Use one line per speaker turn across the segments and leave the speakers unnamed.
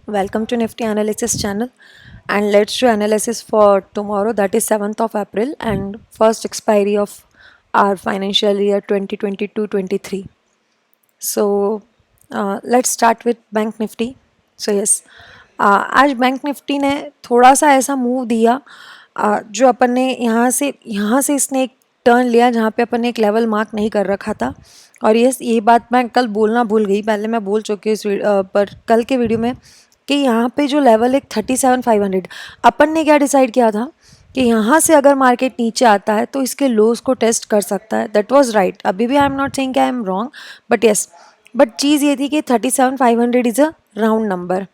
Welcome to Nifty Analysis channel, and let's do analysis for tomorrow, that is 7th of April and first expiry of our financial year 2022-23. So let's start with bank Nifty. So yes, आज bank Nifty ने थोड़ा सा ऐसा move दिया जो अपन ने यहाँ से इसने एक टर्न लिया जहाँ पे अपन ने एक लेवल मार्क नहीं कर रखा था. और ये बात मैं कल बोलना भूल गई, पहले मैं बोल चुकी हूँ पर कल के वीडियो में कि यहाँ पे जो लेवल एक 37,500 अपन ने क्या डिसाइड किया था कि यहाँ से अगर मार्केट नीचे आता है तो इसके लोज को टेस्ट कर सकता है. That was right. अभी भी आई एम नॉट सेइंग कि I am wrong, but yes, but चीज़ ये थी कि 37,500 इज़ अ राउंड नंबर.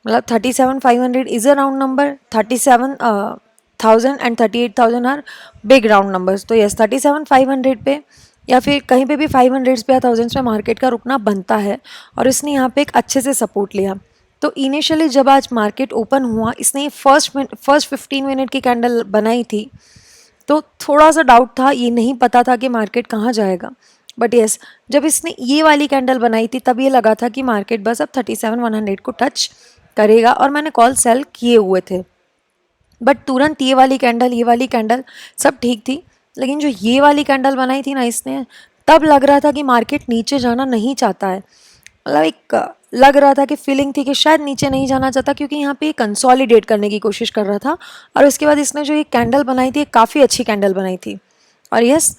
मतलब 37,500 is a round number, 37,000 and 38,000 are big round numbers. तो यस, 37,500 पे या फिर कहीं पे भी 500 पे या 1000 पे मार्केट का रुकना बनता है. और इसने यहाँ पे एक अच्छे से सपोर्ट लिया. तो इनिशियली जब आज मार्केट ओपन हुआ, इसने फर्स्ट 15 मिनट की कैंडल बनाई थी, तो थोड़ा सा डाउट था, ये नहीं पता था कि मार्केट कहाँ जाएगा. बट येस, जब इसने ये वाली कैंडल बनाई थी तब ये लगा था कि मार्केट बस अब 37,100 को टच करेगा, और मैंने कॉल सेल किए हुए थे. बट तुरंत ये वाली कैंडल सब ठीक थी, लेकिन जो ये वाली कैंडल बनाई थी ना इसने, तब लग रहा था कि मार्केट नीचे जाना नहीं चाहता है. मतलब एक लग रहा था कि फीलिंग थी कि शायद नीचे नहीं जाना चाहता, क्योंकि यहाँ पे कंसोलिडेट करने की कोशिश कर रहा था. और उसके बाद इसने जो ये कैंडल बनाई थी, काफ़ी अच्छी कैंडल बनाई थी. और यस,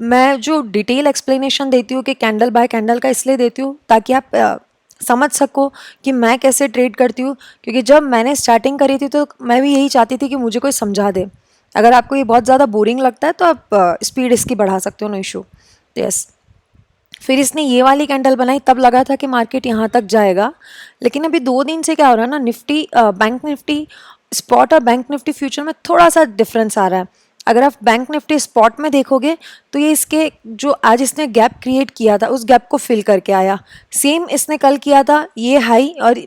मैं जो डिटेल एक्सप्लेनेशन देती हूँ कि कैंडल बाय कैंडल का, इसलिए देती हूँ ताकि आप समझ सको कि मैं कैसे ट्रेड करती हूँ. क्योंकि जब मैंने स्टार्टिंग करी थी तो मैं भी यही चाहती थी कि मुझे कोई समझा दे. अगर आपको ये बहुत ज़्यादा बोरिंग लगता है तो आप स्पीड इसकी बढ़ा सकते हो, नो इशू. यस, फिर इसने ये वाली कैंडल बनाई, तब लगा था कि मार्केट यहाँ तक जाएगा. लेकिन अभी 2 दिन से क्या हो रहा है ना, बैंक निफ्टी स्पॉट और बैंक निफ्टी फ्यूचर में थोड़ा सा डिफरेंस आ रहा है. अगर आप बैंक निफ्टी स्पॉट में देखोगे तो ये इसके जो आज इसने गैप क्रिएट किया था उस गैप को फिल करके आया. सेम इसने कल किया था ये हाई, और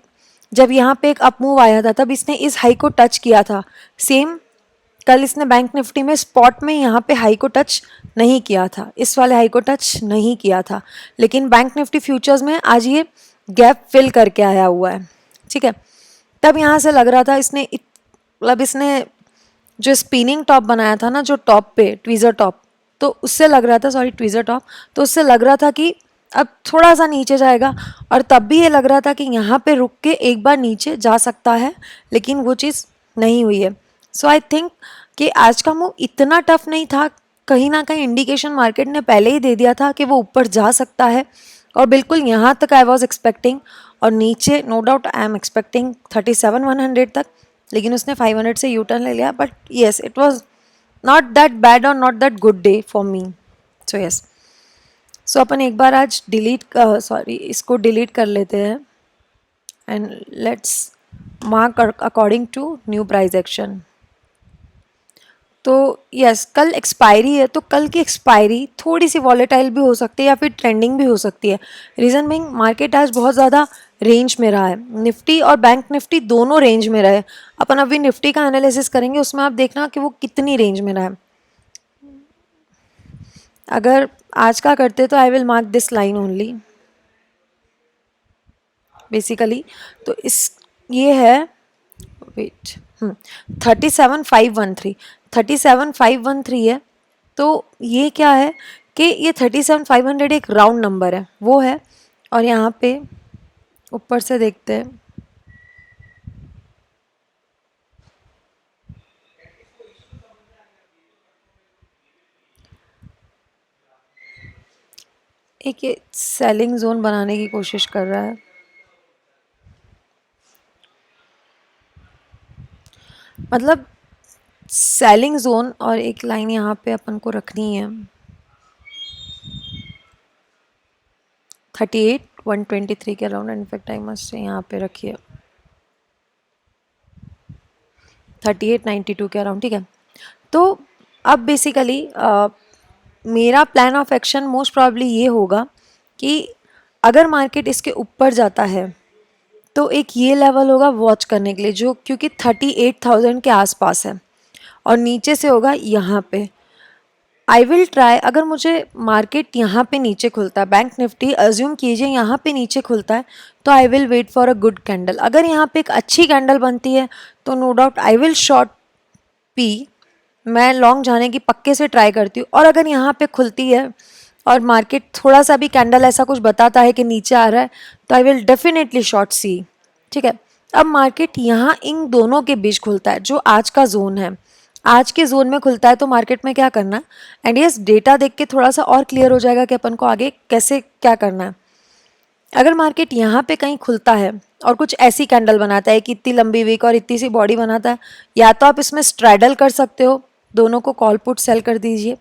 जब यहाँ पे एक अप मूव आया था तब इसने इस हाई को टच किया था. सेम कल इसने बैंक निफ्टी में स्पॉट में यहाँ पे हाई को टच नहीं किया था, इस वाले हाई को टच नहीं किया था. लेकिन बैंक निफ्टी फ्यूचर्स में आज ये गैप फिल करके आया हुआ है. ठीक है, तब यहाँ से लग रहा था मतलब इसने जो स्पिनिंग टॉप बनाया था ना, जो टॉप पे ट्वीज़र टॉप, तो उससे लग रहा था, सॉरी ट्वीज़र टॉप, तो उससे लग रहा था कि अब थोड़ा सा नीचे जाएगा. और तब भी ये लग रहा था कि यहाँ पे रुक के एक बार नीचे जा सकता है, लेकिन वो चीज़ नहीं हुई है. सो आई थिंक कि आज का मूव इतना टफ नहीं था. कहीं ना कहीं इंडिकेशन मार्केट ने पहले ही दे दिया था कि वो ऊपर जा सकता है, और बिल्कुल यहाँ तक आई वॉज एक्सपेक्टिंग. और नीचे no doubt I am expecting 37,100 तक, लेकिन उसने 500 से यू टर्न ले लिया. But yes, it was not that bad or not that good day for me. So yes, so अपन एक बार आज इसको डिलीट कर लेते हैं and let's mark according to new price action. तो यस, कल एक्सपायरी है, तो कल की एक्सपायरी थोड़ी सी वॉलेटाइल भी हो सकती है या फिर ट्रेंडिंग भी हो सकती है. रीज़न बिंग मार्केट आज बहुत ज़्यादा रेंज में रहा है. निफ्टी और बैंक निफ्टी दोनों रेंज में रहे. अपन अभी निफ्टी का एनालिसिस करेंगे, उसमें आप देखना कि वो कितनी रेंज में रहा है. अगर आज का करते तो I will mark this line only basically. तो इस ये है, वेट, 37,513 है. तो ये क्या है कि ये 37,500 एक राउंड नंबर है, वो है. और यहाँ पे ऊपर से देखते हैं, एक ये सेलिंग जोन बनाने की कोशिश कर रहा है. मतलब सेलिंग जोन, और एक लाइन यहाँ पे अपन को रखनी है 38,123 के अराउंड. इनफैक्ट आई मस्ट यहाँ पे रखिए 38,92 के अराउंड. ठीक है, तो अब बेसिकली मेरा plan of action most probably ये होगा कि अगर मार्केट इसके ऊपर जाता है तो एक ये लेवल होगा वॉच करने के लिए, जो क्योंकि 38,000 के आसपास है, और नीचे से होगा यहाँ पे आई विल ट्राई, अगर मुझे मार्केट यहाँ पे नीचे खुलता है, बैंक निफ्टी अज्यूम कीजिए यहाँ पे नीचे खुलता है, तो I will wait for a good candle. अगर यहाँ पे एक अच्छी कैंडल बनती है तो no doubt I will short P, मैं लॉन्ग जाने की पक्के से ट्राई करती हूँ। और अगर यहाँ पे खुलती है और मार्केट थोड़ा सा भी कैंडल ऐसा कुछ बताता है कि नीचे आ रहा है, तो आई विल डेफिनेटली शॉर्ट सी। ठीक है, अब मार्केट यहाँ इन दोनों के बीच खुलता है, जो आज का जोन है, आज के जोन में खुलता है, तो मार्केट में क्या करना है, एंड यस डेटा देख के थोड़ा सा और क्लियर हो जाएगा कि अपन को आगे कैसे क्या करना है। अगर मार्केट यहाँ पे कहीं खुलता है और कुछ ऐसी कैंडल बनाता है कि इतनी लंबी विक और इतनी सी बॉडी बनाता है, या तो आप इसमें स्ट्रैडल कर सकते हो, दोनों को कॉल पुट सेल कर दीजिए,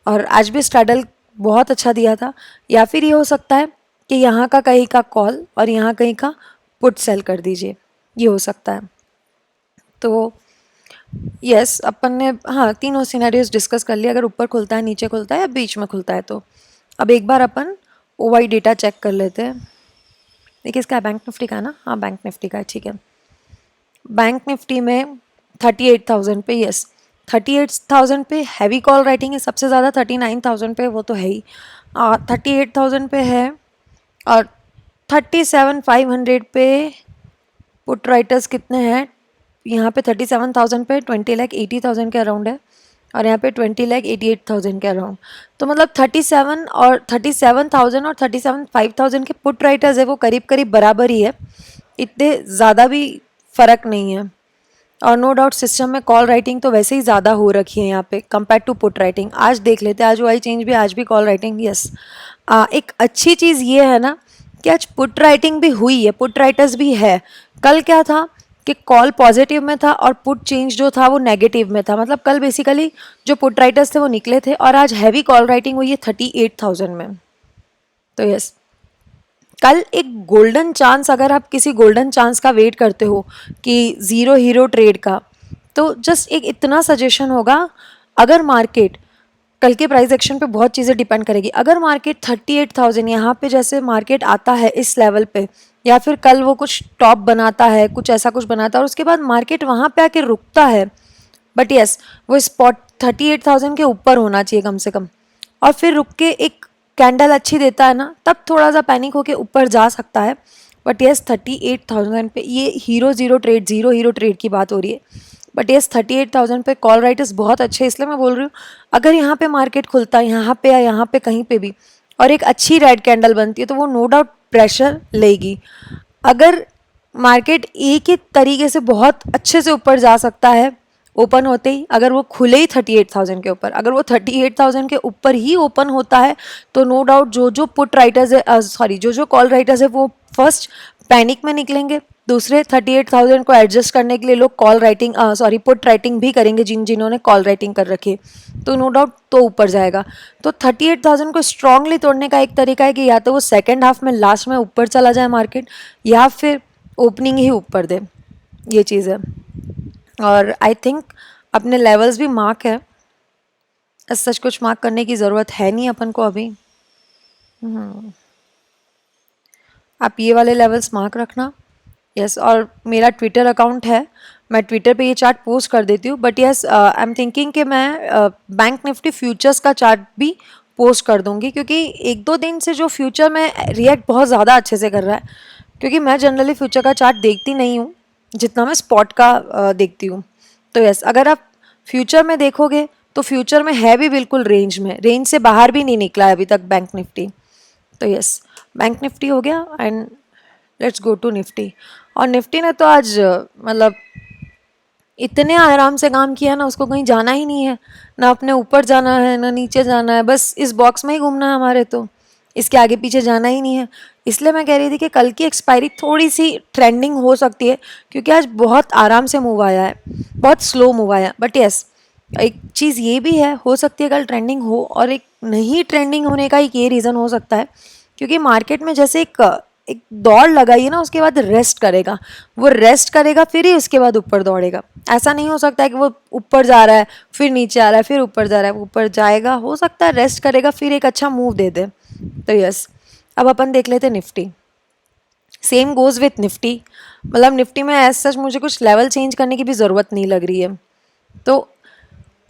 और आज भी स्ट्रैडल बहुत अच्छा दिया था। या फिर ये हो सकता है कि यहाँ का कहीं का कॉल और यहाँ कहीं का पुट सेल कर दीजिए, ये हो सकता है। तो यस अपन ने हाँ तीनों सिनेरियोज डिस्कस कर लिए, अगर ऊपर खुलता है, नीचे खुलता है या बीच में खुलता है। तो अब एक बार अपन ओवाई डेटा चेक कर लेते हैं। देखिए इसका बैंक निफ्टी का है ना, हाँ बैंक निफ्टी का है, ठीक है। बैंक निफ्टी में 38,000 पे, यस 38,000 पे हैवी कॉल राइटिंग है सबसे ज़्यादा, 39,000 पे वो तो है ही, 38,000 पे है, और 37,500 पे पुट राइटर्स कितने हैं, यहाँ पे 37,000 पे 20,80,000 के अराउंड है, और यहाँ पे 20,88,000 के अराउंड। तो मतलब 37 और 37,000 और 37,500 के पुट राइटर्स है वो करीब करीब बराबर ही है, इतने ज़्यादा भी फ़र्क नहीं है। और नो डाउट सिस्टम में कॉल राइटिंग तो वैसे ही ज़्यादा हो रखी है यहाँ पे कंपेयर टू पुट राइटिंग। आज देख लेते हैं, आज वाई चेंज भी, आज भी कॉल राइटिंग, यस। एक अच्छी चीज़ ये है ना कि आज पुट राइटिंग भी हुई है, पुट राइटर्स भी है। कल क्या था कि कॉल पॉजिटिव में था और पुट चेंज जो था वो नेगेटिव में था, मतलब कल बेसिकली जो पुट राइटर्स थे वो निकले थे, और आज हैवी कॉल राइटिंग हुई है 38,000 में। तो यस, कल एक गोल्डन चांस, अगर आप किसी गोल्डन चांस का वेट करते हो कि ज़ीरो हीरो ट्रेड का, तो जस्ट एक इतना सजेशन होगा, अगर मार्केट कल के प्राइस एक्शन पे बहुत चीज़ें डिपेंड करेगी, अगर मार्केट 38,000 यहाँ पे जैसे मार्केट आता है इस लेवल पे, या फिर कल वो कुछ टॉप बनाता है, कुछ ऐसा कुछ बनाता है और उसके बाद मार्केट वहाँ पे आके रुकता है, बट यस वो स्पॉट 38,000 के ऊपर होना चाहिए कम से कम, और फिर रुक के एक कैंडल अच्छी देता है ना, तब थोड़ा सा पैनिक होके ऊपर जा सकता है। बट यस 38,000 पे ये हीरो हीरो ट्रेड की बात हो रही है, बट यस 38,000 पे कॉल राइटर्स बहुत अच्छे, इसलिए मैं बोल रही हूँ अगर यहाँ पे मार्केट खुलता है, यहाँ पे या यहाँ पे कहीं पे भी, और एक अच्छी रेड कैंडल बनती है, तो वो नो डाउट प्रेशर लेगी। अगर मार्केट एक ही तरीके से बहुत अच्छे से ऊपर जा सकता है ओपन होते ही, अगर वो खुले ही 38,000 के ऊपर, अगर वो 38,000 के ऊपर ही ओपन होता है, तो नो डाउट जो जो पुट राइटर्स है, सॉरी जो जो कॉल राइटर्स है, वो फर्स्ट पैनिक में निकलेंगे, दूसरे 38,000 को एडजस्ट करने के लिए लोग call writing sorry put writing भी करेंगे, जिन्होंने कॉल राइटिंग कर रखी है, तो नो डाउट तो ऊपर जाएगा। तो 38,000 को स्ट्रांगली तोड़ने का एक तरीका है कि या तो वो सेकेंड हाफ में लास्ट में ऊपर चला जाए मार्केट, या फिर ओपनिंग ही ऊपर दे, ये चीज़ है। और आई थिंक अपने लेवल्स भी मार्क है, सच कुछ मार्क करने की ज़रूरत है नहीं अपन को अभी। आप ये वाले लेवल्स मार्क रखना, यस। और मेरा ट्विटर अकाउंट है, मैं ट्विटर पे ये चार्ट पोस्ट कर देती हूँ, but yes I am thinking कि मैं बैंक निफ्टी फ्यूचर्स का चार्ट भी पोस्ट कर दूँगी, क्योंकि एक दो दिन से जो फ्यूचर में रिएक्ट बहुत ज़्यादा अच्छे से कर रहा है, क्योंकि मैं जनरली फ्यूचर का चार्ट देखती नहीं हूँ जितना मैं स्पॉट का देखती हूँ। तो यस अगर आप फ्यूचर में देखोगे तो फ्यूचर में है भी बिल्कुल रेंज में, रेंज से बाहर भी नहीं निकला है अभी तक बैंक निफ्टी। तो यस बैंक निफ्टी हो गया, and let's go to Nifty. और निफ्टी ने तो आज मतलब इतने आराम से काम किया ना, उसको कहीं जाना ही नहीं है, ना अपने ऊपर जाना है ना नीचे जाना है, बस इस बॉक्स में ही घूमना है हमारे, तो इसके आगे पीछे जाना ही नहीं है। इसलिए मैं कह रही थी कि कल की एक्सपायरी थोड़ी सी ट्रेंडिंग हो सकती है, क्योंकि आज बहुत आराम से मूव आया है, बहुत स्लो मूव आया, बट यस एक चीज़ ये भी है, हो सकती है कल ट्रेंडिंग हो, और एक नहीं ट्रेंडिंग होने का एक ये रीज़न हो सकता है क्योंकि मार्केट में जैसे एक दौड़ लगाई है ना, उसके बाद रेस्ट करेगा, वो रेस्ट करेगा फिर ही उसके बाद ऊपर दौड़ेगा। ऐसा नहीं हो सकता है कि वो ऊपर जा रहा है फिर नीचे आ रहा है फिर ऊपर जा रहा है, ऊपर जाएगा, हो सकता है रेस्ट करेगा फिर एक अच्छा मूव दे दे। तो यस अब अपन देख लेते हैं Nifty. Same goes with Nifty, मतलब निफ्टी में एज सच मुझे कुछ लेवल चेंज करने की भी ज़रूरत नहीं लग रही है। तो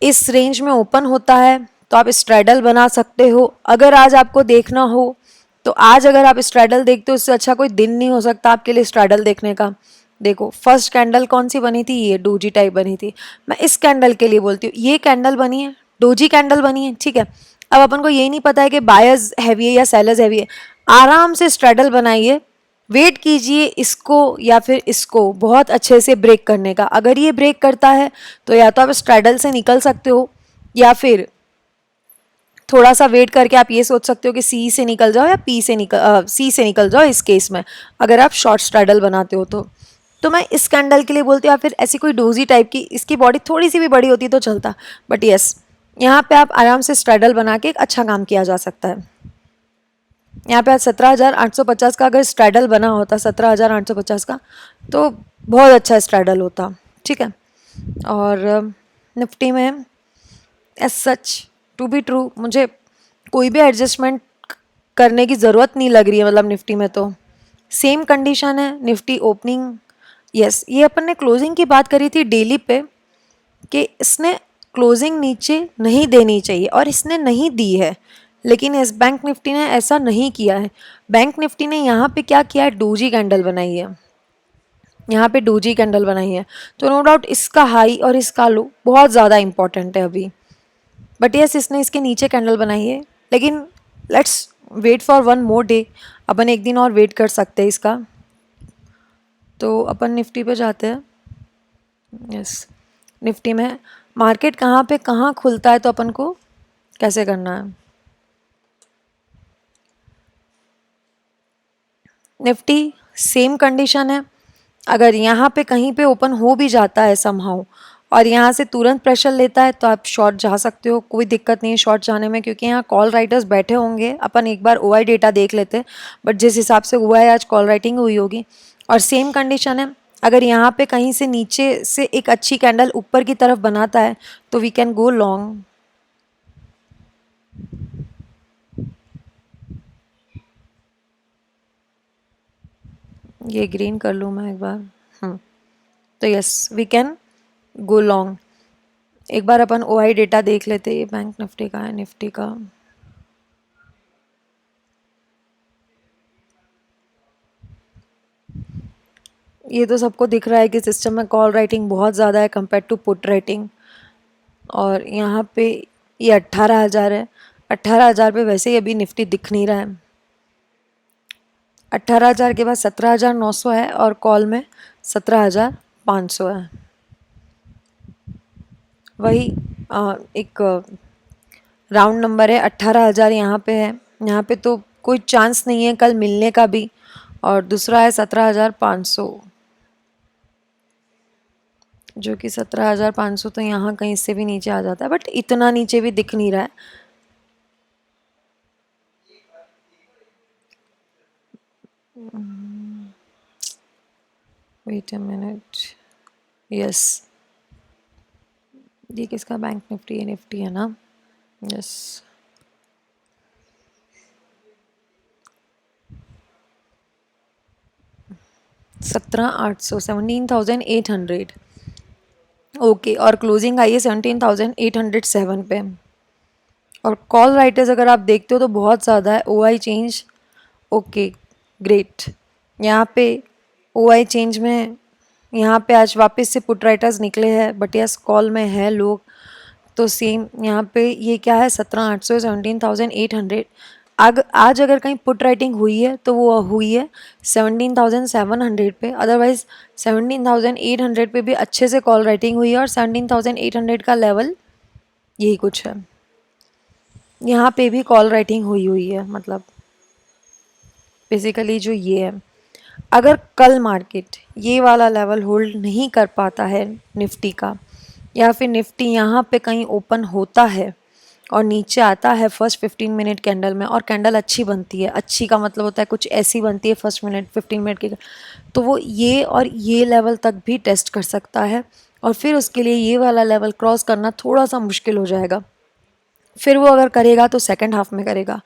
इस रेंज में ओपन होता है तो आप स्ट्रैडल बना सकते हो। अगर आज आपको देखना हो तो आज अगर आप स्ट्रैडल देखते हो, उससे अच्छा कोई दिन नहीं हो सकता आपके लिए स्ट्रैडल देखने का। देखो फर्स्ट कैंडल कौन सी बनी थी, ये डोजी टाइप बनी थी। मैं इस कैंडल के लिए बोलती हूँ, ये कैंडल बनी है, डोजी कैंडल बनी है, ठीक है। अब अपन को यही नहीं पता है कि बायर्स हैवी है या सेलर्स हैवी है। आराम से स्ट्रैडल बनाइए, वेट कीजिए इसको या फिर इसको बहुत अच्छे से ब्रेक करने का। अगर ये ब्रेक करता है तो या तो आप स्ट्रैडल से निकल सकते हो, या फिर थोड़ा सा वेट करके आप ये सोच सकते हो कि सी से निकल जाओ या सी से निकल जाओ इस केस में, अगर आप शॉर्ट स्ट्रैडल बनाते हो तो मैं इस कैंडल के लिए बोलती हूँ। या फिर ऐसी कोई डोजी टाइप की, इसकी बॉडी थोड़ी सी भी बड़ी होती तो चलता, बट यस यहाँ पे आप आराम से स्ट्रैडल बना के एक अच्छा काम किया जा सकता है। यहाँ पे आज 17,850 का अगर स्ट्रैडल बना होता, 17,850 का, तो बहुत अच्छा स्ट्रैडल होता, ठीक है। और निफ्टी में as such to be true मुझे कोई भी एडजस्टमेंट करने की ज़रूरत नहीं लग रही है। मतलब निफ्टी में तो सेम कंडीशन है। निफ्टी ओपनिंग, यस ये अपन ने क्लोजिंग की बात करी थी डेली पे कि इसने क्लोजिंग नीचे नहीं देनी चाहिए और इसने नहीं दी है, लेकिन इस बैंक निफ्टी ने ऐसा नहीं किया है। बैंक निफ्टी ने यहाँ पे क्या किया है, डोजी कैंडल बनाई है, यहाँ पे डोजी कैंडल बनाई है। तो नो डाउट इसका हाई और इसका लो बहुत ज़्यादा इंपॉर्टेंट है अभी, बट यस इसने इसके नीचे कैंडल बनाई है। लेकिन let's wait for one more day, अपन एक दिन और वेट कर सकते हैं इसका। तो अपन निफ्टी पे जाते हैं। यस निफ्टी में मार्केट कहाँ पे कहाँ खुलता है तो अपन को कैसे करना है। निफ्टी सेम कंडीशन है। अगर यहाँ पे कहीं पे ओपन हो भी जाता है समहाउ और यहाँ से तुरंत प्रेशर लेता है तो आप शॉर्ट जा सकते हो, कोई दिक्कत नहीं है शॉर्ट जाने में, क्योंकि यहाँ कॉल राइटर्स बैठे होंगे। अपन एक बार ओआई डेटा देख लेते हैं, बट जिस हिसाब से हुआ है आज कॉल राइटिंग हुई होगी। और सेम कंडीशन है, अगर यहाँ पे कहीं से नीचे से एक अच्छी कैंडल ऊपर की तरफ बनाता है तो वी कैन गो लॉन्ग। ये ग्रीन कर लूँ मैं एक बार, तो yes we can go long. एक बार अपन ओआई डेटा देख लेते हैं, ये बैंक निफ्टी का है, निफ्टी का। ये तो सबको दिख रहा है कि सिस्टम में कॉल राइटिंग बहुत ज़्यादा है कंपेयर टू पुट राइटिंग। और यहाँ पे ये 18,000 है, 18,000 पे वैसे ही अभी निफ्टी दिख नहीं रहा है। 18,000 के बाद 17,900 है और कॉल में 17,500 है। वही एक राउंड नंबर है, 18,000 यहाँ पे है। यहाँ पे तो कोई चांस नहीं है कल मिलने का भी। और दूसरा है 17,500, जो कि 17,500 तो यहाँ कहीं से भी नीचे आ जाता है, बट इतना नीचे भी दिख नहीं रहा है। वेट अ मिनट, यस ये किसका बैंक निफ्टी है, निफ्टी है ना, यस। सत्रह 800, 17,800, ओके। और क्लोजिंग आई है 17,807 पे। और कॉल राइटर्स अगर आप देखते हो तो बहुत ज़्यादा है। OI change, okay great. यहाँ पे ओआई चेंज में यहाँ पे आज वापस से पुट राइटर्स निकले हैं, बट यस कॉल में है लोग। तो सेम यहाँ पे ये क्या है, 17,800, 17,800। आज अगर कहीं पुट राइटिंग हुई है तो वो हुई है 17,700 पे। अदरवाइज 17,800 पे भी अच्छे से कॉल राइटिंग हुई है, और 17,800 का लेवल यही कुछ है। यहाँ पे भी कॉल राइटिंग हुई है। मतलब बेसिकली जो ये है, अगर कल मार्केट ये वाला लेवल होल्ड नहीं कर पाता है निफ्टी का, या फिर निफ्टी यहाँ पे कहीं ओपन होता है और नीचे आता है फर्स्ट 15 मिनट कैंडल में, और कैंडल अच्छी बनती है, अच्छी का मतलब होता है कुछ ऐसी बनती है फर्स्ट 15 मिनट की, तो वो ये और ये लेवल तक भी टेस्ट कर सकता है। और फिर उसके लिए ये वाला लेवल क्रॉस करना थोड़ा सा मुश्किल हो जाएगा। फिर वो अगर करेगा तो सेकंड हाफ में करेगा।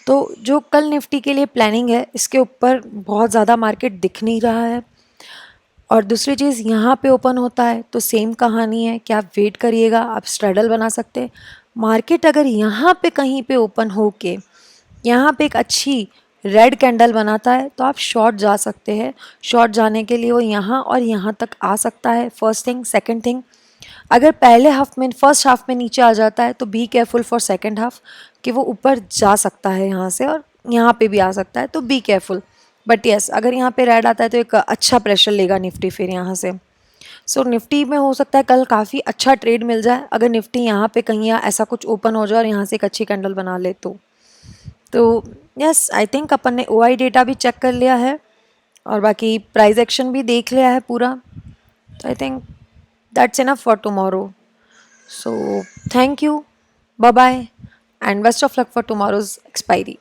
तो जो कल निफ्टी के लिए प्लानिंग है, इसके ऊपर बहुत ज़्यादा मार्केट दिख नहीं रहा है। और दूसरी चीज़, यहाँ पे ओपन होता है तो सेम कहानी है कि आप वेट करिएगा, आप स्ट्रैडल बना सकते हैं, मार्केट अगर यहाँ पे कहीं पे ओपन होके यहाँ पे एक अच्छी रेड कैंडल बनाता है तो आप शॉर्ट जा सकते हैं। शॉर्ट जाने के लिए वो यहाँ और यहाँ तक आ सकता है, फर्स्ट थिंग। सेकंड थिंग, अगर पहले हाफ में, फर्स्ट हाफ में नीचे आ जाता है तो be careful for second half कि वो ऊपर जा सकता है यहाँ से और यहाँ पे भी आ सकता है, तो बी केयरफुल। बट यस, अगर यहाँ पे रेड आता है तो एक अच्छा प्रेशर लेगा निफ्टी फिर यहाँ से। सो निफ्टी में हो सकता है कल काफ़ी अच्छा ट्रेड मिल जाए अगर निफ्टी यहाँ पे कहीं ऐसा कुछ ओपन हो जाए और यहाँ से एक अच्छी कैंडल बना ले तो यस, आई थिंक अपन ने OI डेटा भी चेक कर लिया है और बाकी प्राइस एक्शन भी देख लिया है पूरा। तो I think that's enough for tomorrow. So thank you, bye bye, and best of luck for tomorrow's expiry.